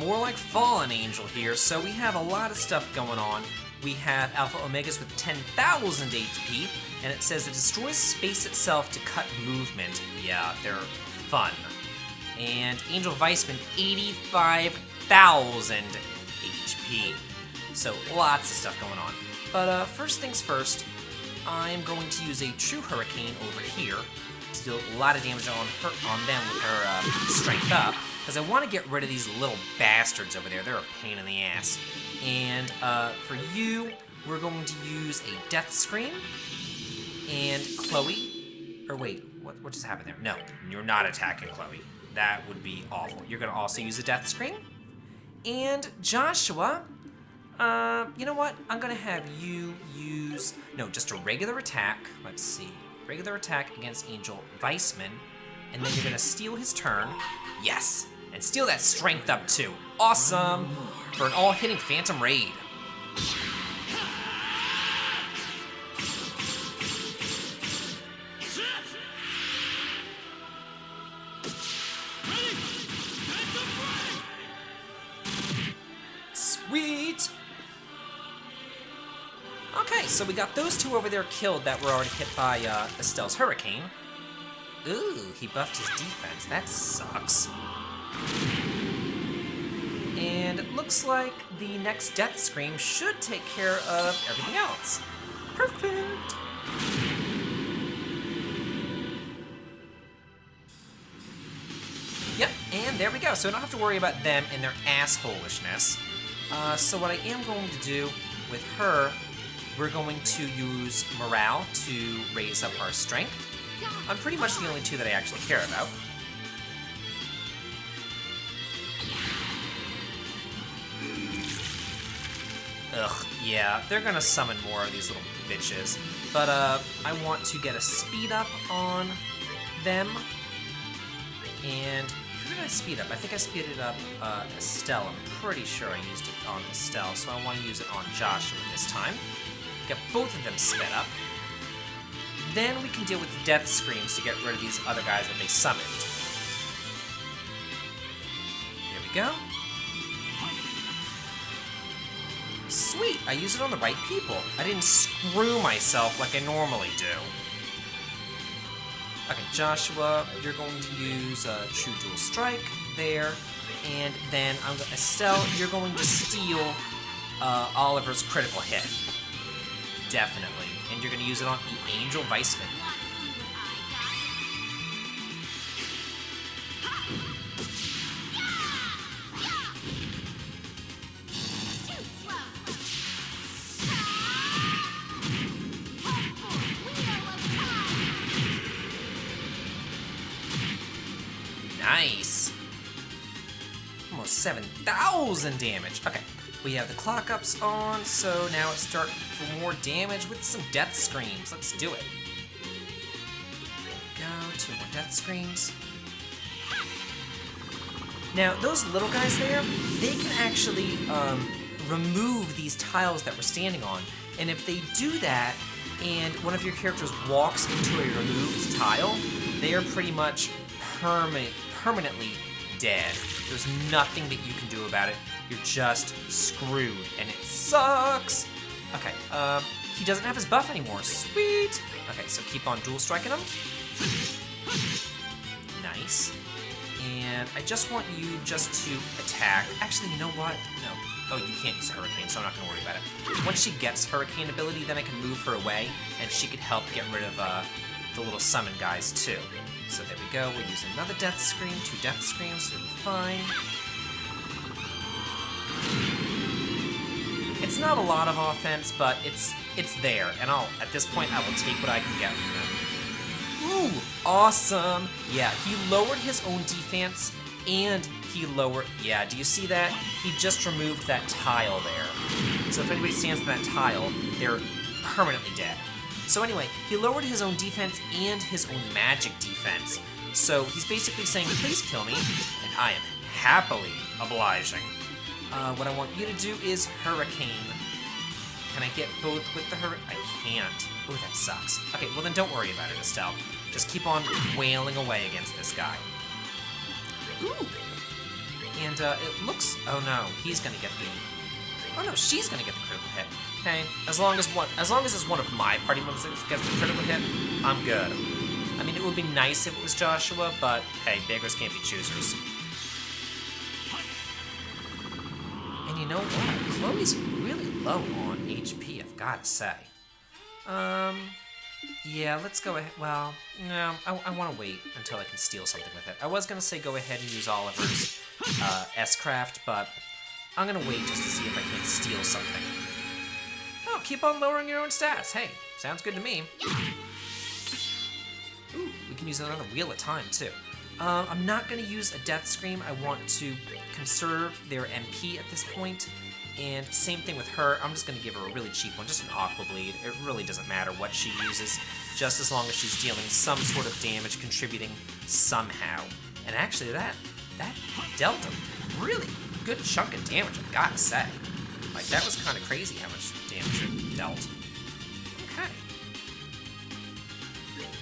more like Fallen Angel here, so we have a lot of stuff going on. We have Alpha Omegas with 10,000 HP, and it says it destroys space itself to cut movement. Yeah, they're fun. And Angel Weissman, 85,000 HP. So lots of stuff going on. But first things first, I'm going to use a True Hurricane over here to deal a lot of damage on them with her strength up, because I want to get rid of these little bastards over there. They're a pain in the ass. And for you, we're going to use a Death Scream. And Chloe, or wait, what just happened there? No, you're not attacking Chloe. That would be awful. You're going to also use a Death Scream. And Joshua, you know what? I'm going to have you use, no, just a regular attack. Let's see. Regular attack against Angel Weissman. And then you're going to steal his turn. Yes. And steal that strength up too. Awesome. For an all-hitting Phantom Raid. Sweet. Okay, so we got those two over there killed that were already hit by Estelle's Hurricane. Ooh, he buffed his defense. That sucks. And it looks like the next Death Scream should take care of everything else. Perfect! Yep, and there we go. So I don't have to worry about them and their assholishness. So what I am going to do with her, we're going to use Morale to raise up our strength. I'm pretty much the only two that I actually care about. Ugh, yeah, they're gonna summon more of these little bitches. But, I want to get a speed up on them. And who did I speed up? I think I speeded up Estelle. I'm pretty sure I used it on Estelle, so I want to use it on Joshua this time. Get both of them sped up. Then we can deal with the Death Screams to get rid of these other guys that they summoned. Here we go. Sweet, I used it on the right people. I didn't screw myself like I normally do. Okay, Joshua, you're going to use True Dual Strike there. And then Estelle, you're going to steal Oliver's critical hit. Definitely. And you're going to use it on the Angel Weissman. Nice. Almost 7,000 damage. Okay. We have the clock ups on, so now it's starting for more damage with some Death Screams. Let's do it. There we go, 2 more Death Screams. Now, those little guys there, they can actually remove these tiles that we're standing on. And if they do that, and one of your characters walks into a removed tile, they are pretty much permanently dead. There's nothing that you can do about it. You're just screwed, and it sucks. Okay, he doesn't have his buff anymore. Sweet. Okay, so keep on dual striking him. Nice. And I just want you just to attack. Actually, you know what? No. Oh, you can't use Hurricane, so I'm not going to worry about it. Once she gets Hurricane ability, then I can move her away, and she could help get rid of the little summon guys, too. So there we go. We'll use another Death Scream, 2 Death Screams, so it'll be fine. It's not a lot of offense, but it's there, and at this point, I will take what I can get from them. Ooh, awesome! Yeah, he lowered his own defense, and he lowered... Yeah, do you see that? He just removed that tile there. So if anybody stands in that tile, they're permanently dead. So anyway, he lowered his own defense and his own magic defense. So he's basically saying, please kill me, and I am happily obliging. What I want you to do is Hurricane. Can I get both with the Hurricane? I can't. Oh, that sucks. Okay, well then don't worry about it, Estelle. Just keep on wailing away against this guy. Ooh. And it looks... Oh no, he's gonna get the... Oh no, she's gonna get the critical hit. Okay, as long as it's one of my party members that gets the critical hit, I'm good. I mean, it would be nice if it was Joshua, but hey, beggars can't be choosers. And you know what? Chloe's really low on HP, I've gotta say. Yeah, let's go ahead. Well, no, I want to wait until I can steal something with it. I was gonna say go ahead and use Oliver's S-Craft, but I'm gonna wait just to see if I can steal something. Oh, keep on lowering your own stats. Hey, sounds good to me. Ooh, we can use another Wheel of Time, too. I'm not going to use a Death Scream. I want to conserve their MP at this point. And same thing with her. I'm just going to give her a really cheap one, just an Aqua Bleed. It really doesn't matter what she uses, just as long as she's dealing some sort of damage, contributing somehow. And actually, that dealt a really good chunk of damage, I've got to say. Like, that was kind of crazy how much damage it dealt. Okay.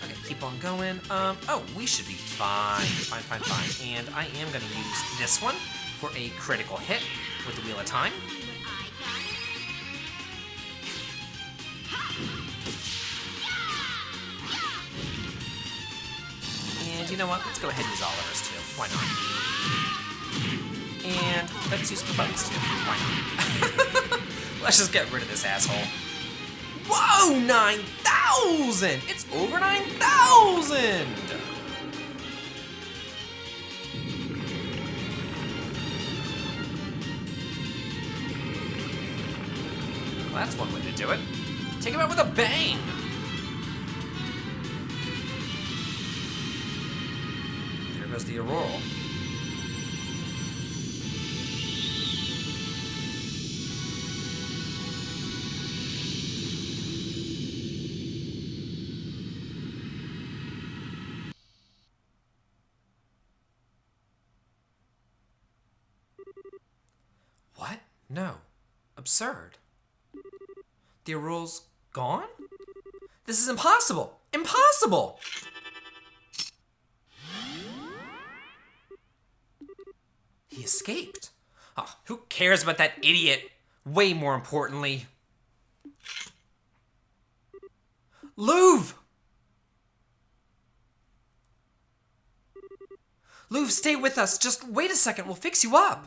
Okay, keep on going. Oh, we should be fine. Fine. And I am going to use this one for a critical hit with the Wheel of Time. And you know what? Let's go ahead and use Oliver's too. Why not? And let's use Chloe's too. Why not? Let's just get rid of this asshole. Whoa! 9,000! It's over 9,000! Well, that's one way to do it. Take him out with a bang! There goes the Auroral. What? No. Absurd. The Auroral's gone? This is impossible! Impossible! He escaped. Oh, who cares about that idiot? Way more importantly. Louv! Louv, stay with us. Just wait a second. We'll fix you up.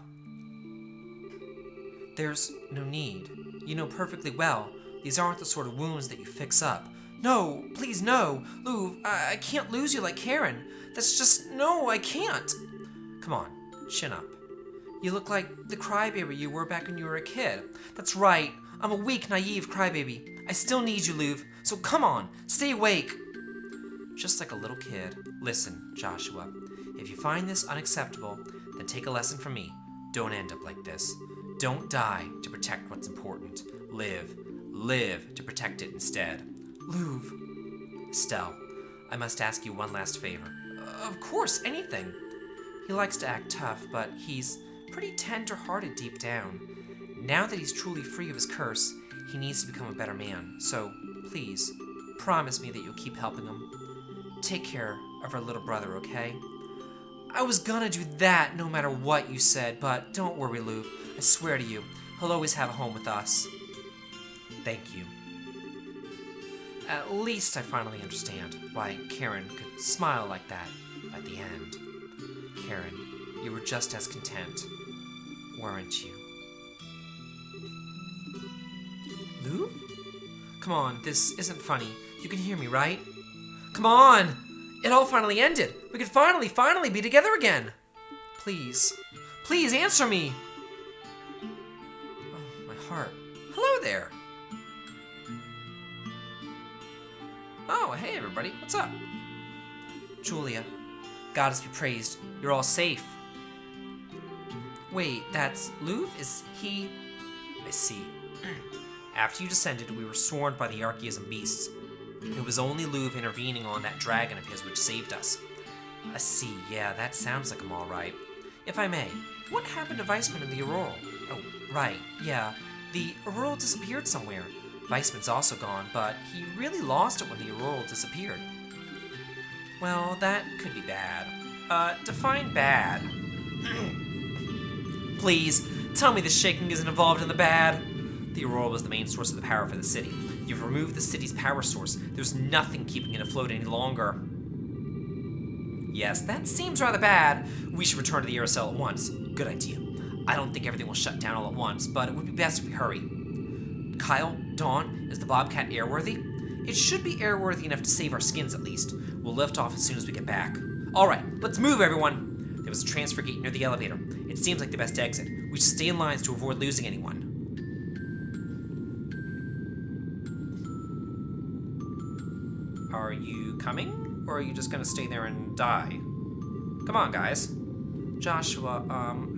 There's no need. You know perfectly well, these aren't the sort of wounds that you fix up. No, please no. Louv, I can't lose you like Karen. That's just, no, I can't. Come on, chin up. You look like the crybaby you were back when you were a kid. That's right, I'm a weak, naive crybaby. I still need you, Louv, so come on, stay awake. Just like a little kid. Listen, Joshua, if you find this unacceptable, then take a lesson from me. Don't end up like this. Don't die to protect what's important. Live to protect it instead. Louv. Estelle, I must ask you one last favor. Of course, anything. He likes to act tough, but he's pretty tender-hearted deep down. Now that he's truly free of his curse, he needs to become a better man. So, please, promise me that you'll keep helping him. Take care of our little brother, okay? I was gonna do that no matter what you said, but don't worry, Louv. I swear to you, he'll always have a home with us. Thank you. At least I finally understand why Karen could smile like that at the end. Karen, you were just as content, weren't you? Louv? Come on, this isn't funny. You can hear me, right? Come on! It all finally ended. We could finally be together again. Please answer me. Oh, my heart. Hello there. Oh, hey everybody, what's up? Julia, goddess be praised, you're all safe. Wait, that's Louv? Is he... I see. After you descended, we were swarmed by the Archaeism beasts. It was only Louv intervening on that dragon of his which saved us. I see, yeah, that sounds like him all right. If I may, what happened to Weissman and the Auroral? Oh, right, yeah, the Auroral disappeared somewhere. Weissman's also gone, but he really lost it when the Auroral disappeared. Well, that could be bad. Define bad. Please, tell me the shaking isn't involved in the bad. The aurora was the main source of the power for the city. You've removed the city's power source. There's nothing keeping it afloat any longer. Yes, that seems rather bad. We should return to the aerosol at once. Good idea. I don't think everything will shut down all at once, but it would be best if we hurry. Kyle, Dawn, is the Bobcat airworthy? It should be airworthy enough to save our skins at least. We'll lift off as soon as we get back. Alright, let's move everyone. There was a transfer gate near the elevator. It seems like the best exit. We should stay in lines to avoid losing anyone. Are you coming? Or are you just gonna stay there and die? Come on, guys. Joshua,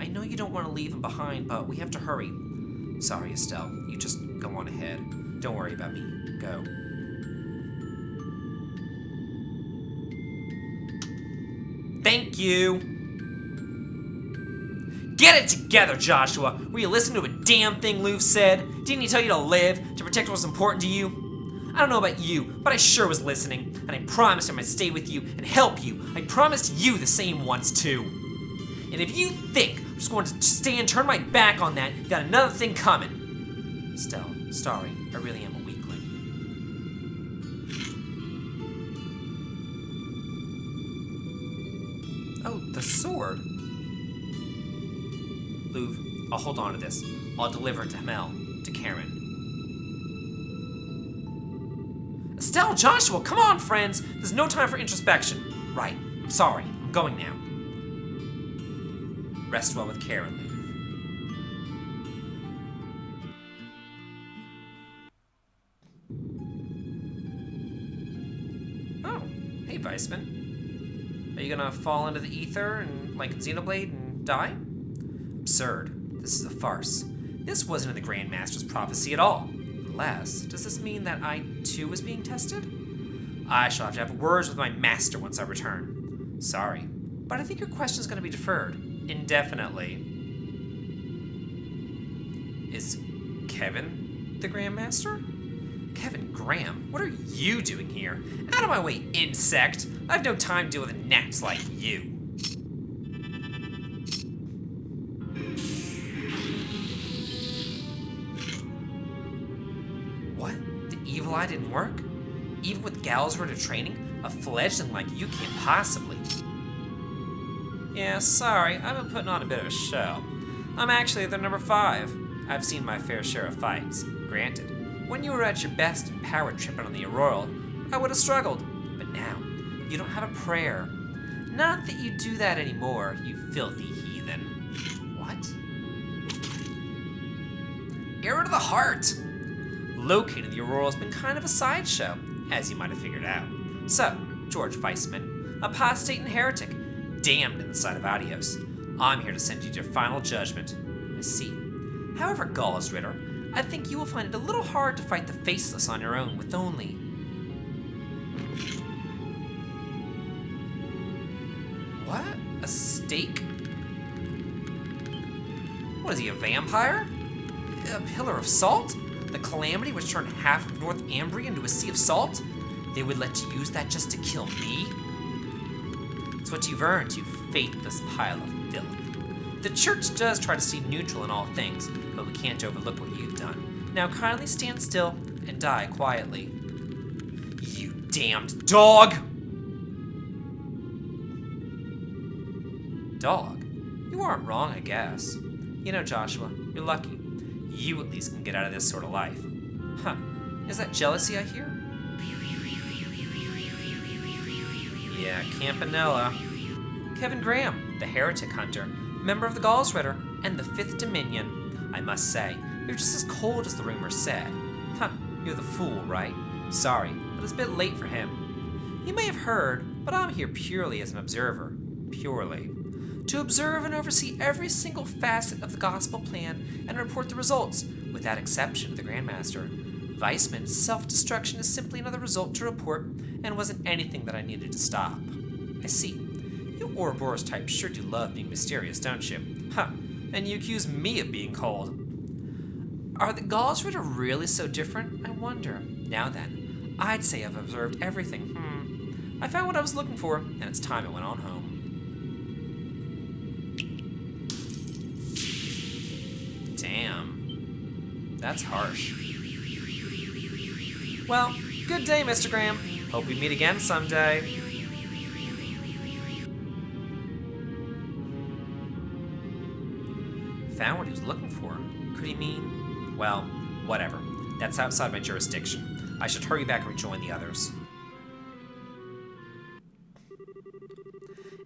I know you don't want to leave him behind, but we have to hurry. Sorry, Estelle. You just go on ahead. Don't worry about me. Go. Thank you! Get it together, Joshua! Were you listening to a damn thing Luv said? Didn't he tell you to live, to protect what's important to you? I don't know about you, but I sure was listening, and I promised him I'd stay with you and help you. I promised you the same once, too. And if you think I'm just going to stay and turn my back on that, you got another thing coming. Estelle, sorry, I really am a weakling. Oh, the sword. Luv, I'll hold on to this. I'll deliver it to Hamel, to Karen. Estelle, Joshua, come on, friends! There's no time for introspection. Right, I'm sorry. I'm going now. Rest well with Karen, Luv. Oh, hey, Weissman. Are you gonna fall into the ether and like Xenoblade and die? Absurd. This is a farce. This wasn't in the Grandmaster's prophecy at all. Unless, does this mean that I, too, was being tested? I shall have to have words with my master once I return. Sorry, but I think your question is going to be deferred indefinitely. Is Kevin the Grandmaster? Kevin Graham, what are you doing here? Out of my way, insect! I have no time to deal with gnats like you. What? The evil eye didn't work? Even with Gal's road of training, a fledgling like you can't possibly. Yeah, sorry, I've been putting on a bit of a show. I'm actually the number 5. I've seen my fair share of fights, granted. When you were at your best and power tripping on the Auroral, I would have struggled. But now, you don't have a prayer. Not that you do that anymore, you filthy heathen. What? Arrow to the heart! Locating the Aurora has been kind of a sideshow, as you might have figured out. So, George Weissman, apostate and heretic, damned in the sight of Adios, I'm here to send you to your final judgment. I see. However, Gauls Ritter, I think you will find it a little hard to fight the Faceless on your own with only... What? A stake? What is he, a vampire? A pillar of salt? The calamity which turned half of North Ambria into a sea of salt? They would let you use that just to kill me? It's what you've earned, you faithless pile of filth. The church does try to stay neutral in all things, but we can't overlook what you've done. Now kindly stand still and die quietly. You damned dog! Dog? You aren't wrong, I guess. You know, Joshua, you're lucky. You at least can get out of this sort of life. Huh. Is that jealousy I hear? Yeah, Campanella. Kevin Graham, the heretic hunter, member of the Gauls Ritter, and the 5th Dominion. I must say, you're just as cold as the rumors said. Huh, you're the fool, right? Sorry, but it's a bit late for him. You may have heard, but I'm here purely as an observer. Purely. To observe and oversee every single facet of the gospel plan and report the results, without exception to the Grandmaster. Weissman's self-destruction is simply another result to report and wasn't anything that I needed to stop. I see. You Ouroboros types sure do love being mysterious, don't you? Huh, and you accuse me of being cold. Are the Gauls Ritter really so different? I wonder. Now then, I'd say I've observed everything. I found what I was looking for, and it's time I went on home. That's harsh. Well, good day, Mr. Graham. Hope we meet again someday. Found what he was looking for. Could he mean? Well, whatever. That's outside my jurisdiction. I should hurry back and rejoin the others.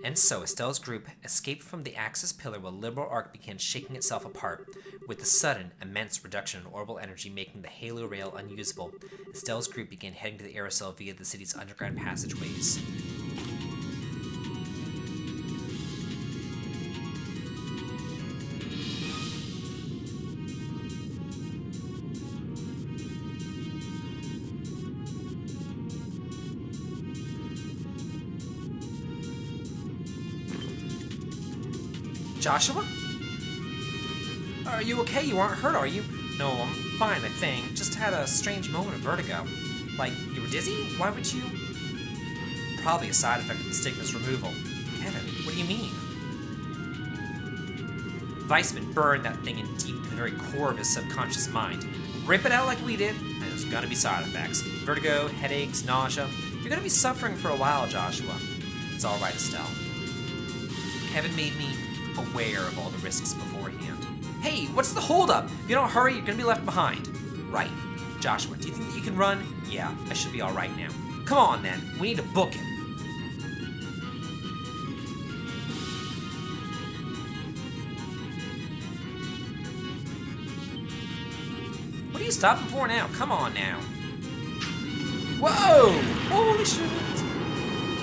And so Estelle's group escaped from the Axis pillar while Liberal Arc began shaking itself apart, with the sudden, immense reduction in orbital energy making the Halo Rail unusable. Estelle's group began heading to the aerosol via the city's underground passageways. Joshua? Are you okay? You aren't hurt, are you? No, I'm fine, I think. Just had a strange moment of vertigo. Like, you were dizzy? Why would you? Probably a side effect of the stigma's removal. Kevin, what do you mean? Weissman burned that thing in deep to the very core of his subconscious mind. Rip it out like we did, and there's gonna be side effects. Vertigo, headaches, nausea. You're gonna be suffering for a while, Joshua. It's alright, Estelle. Kevin made me aware of all the risks beforehand. Hey, what's the holdup? If you don't hurry, you're gonna be left behind. Right. Joshua, do you think that you can run? Yeah, I should be alright now. Come on, then. We need to book it. What are you stopping for now? Come on now. Whoa! Holy shit!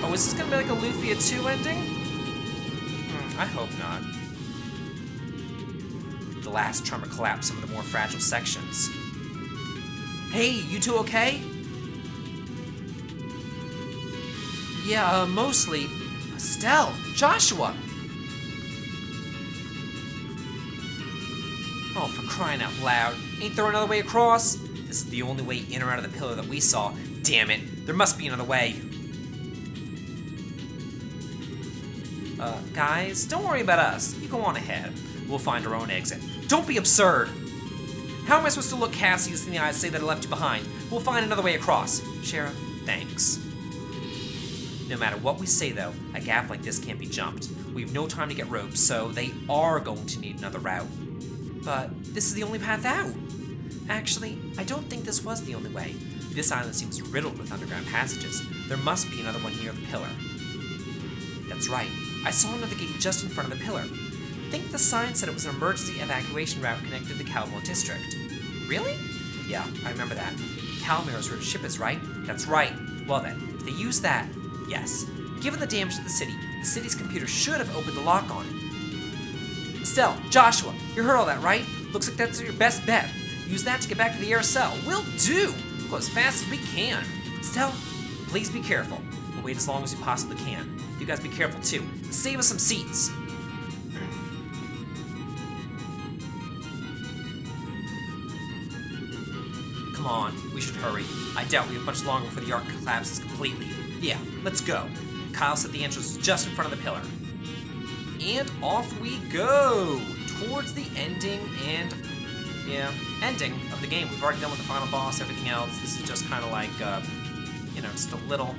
Oh, is this gonna be like a Lufia 2 ending? I hope not. The last tremor collapsed some of the more fragile sections. Hey, you two okay? Yeah, mostly. Estelle! Joshua! Oh, for crying out loud. Ain't there another way across? This is the only way in or out of the pillar that we saw. Damn it, there must be another way. Guys, don't worry about us. You go on ahead. We'll find our own exit. Don't be absurd! How am I supposed to look Cassius in the eyes and say that I left you behind? We'll find another way across. Sheriff, thanks. No matter what we say, though, a gap like this can't be jumped. We have no time to get ropes, so they are going to need another route. But this is the only path out. Actually, I don't think this was the only way. This island seems riddled with underground passages. There must be another one near the pillar. That's right. I saw another gate just in front of the pillar. I think the sign said it was an emergency evacuation route connected to the Calmore district. Really? Yeah, I remember that. Calmore is where the ship is, right? That's right. Well then, if they use that, yes. Given the damage to the city's computer should have opened the lock on it. Estelle, Joshua, you heard all that, right? Looks like that's your best bet. Use that to get back to the air cell. Will do! We'll go as fast as we can. Estelle, please be careful. We'll wait as long as we possibly can. You guys be careful too. And save us some seats. Come on, we should hurry. I doubt we have much longer before the arc collapses completely. Yeah, let's go. Kyle said the entrance was just in front of the pillar. And off we go! Towards the ending of the game. We've already done with the final boss, everything else. This is just kind of like, just a little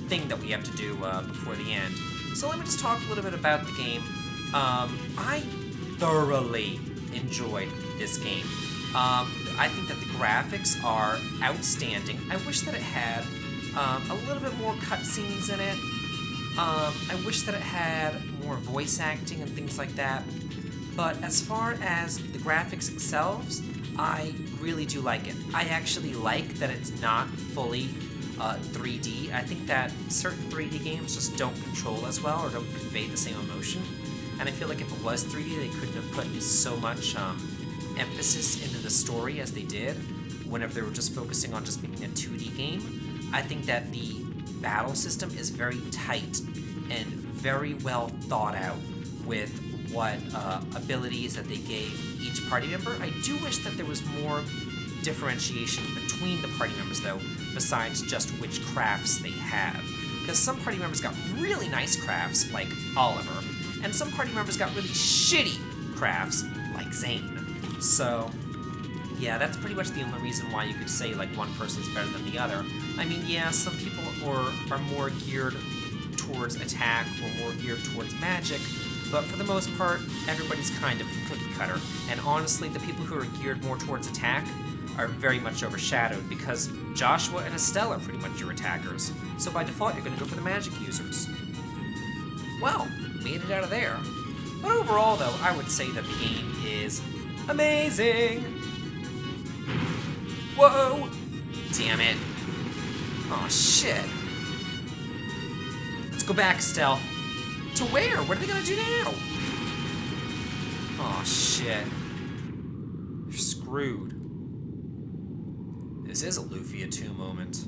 thing that we have to do before the end. So let me just talk a little bit about the game. I thoroughly enjoyed this game. I think that the graphics are outstanding. I wish that it had a little bit more cutscenes in it. I wish that it had more voice acting and things like that. But as far as the graphics themselves, I really do like it. I actually like that it's not fully 3D. I think that certain 3D games just don't control as well or don't convey the same emotion. And I feel like if it was 3D, they couldn't have put so much emphasis into the story as they did whenever they were just focusing on just making a 2D game. I think that the battle system is very tight and very well thought out with what abilities that they gave each party member. I do wish that there was more differentiation between the party members, though, besides just which crafts they have. Because some party members got really nice crafts, like Oliver, and some party members got really shitty crafts, like Zane. So, Yeah, that's pretty much the only reason why you could say, like, one person's better than the other. I mean, yeah, some people are more geared towards attack or more geared towards magic, but for the most part, everybody's kind of cookie cutter. And honestly, the people who are geared more towards attack are very much overshadowed because Joshua and Estelle are pretty much your attackers. So by default, you're going to go for the magic users. Well, made it out of there. But overall, though, I would say that the game is amazing. Whoa! Damn it. Aw, shit. Let's go back, Estelle. To where? What are they gonna do now? Aw, shit. You're screwed. This is a Lufia 2 moment.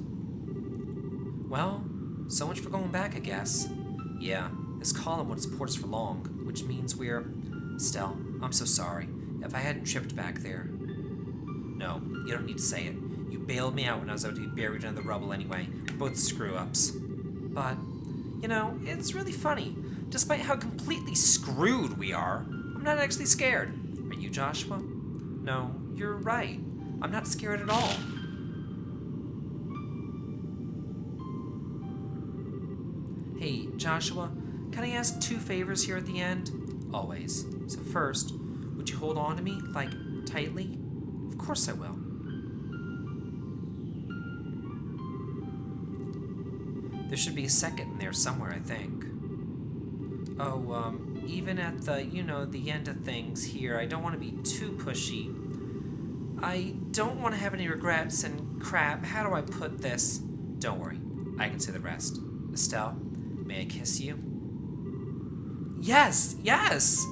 Well, so much for going back, I guess. Yeah, this column wouldn't support us for long, which means we're... Estelle, I'm so sorry. If I hadn't tripped back there... No, you don't need to say it. You bailed me out when I was about to be buried under the rubble anyway. We're both screw-ups. But, you know, it's really funny. Despite how completely screwed we are, I'm not actually scared. Are you, Joshua? No, you're right. I'm not scared at all. Hey, Joshua, can I ask 2 favors here at the end? Always. So first, would you hold on to me, like, tightly? Of course I will. There should be a second in there somewhere, I think. Oh, even at the, you know, the end of things here, I don't want to be too pushy. I don't want to have any regrets and crap. How do I put this? Don't worry. I can say the rest. Estelle, may I kiss you? Yes! Yes!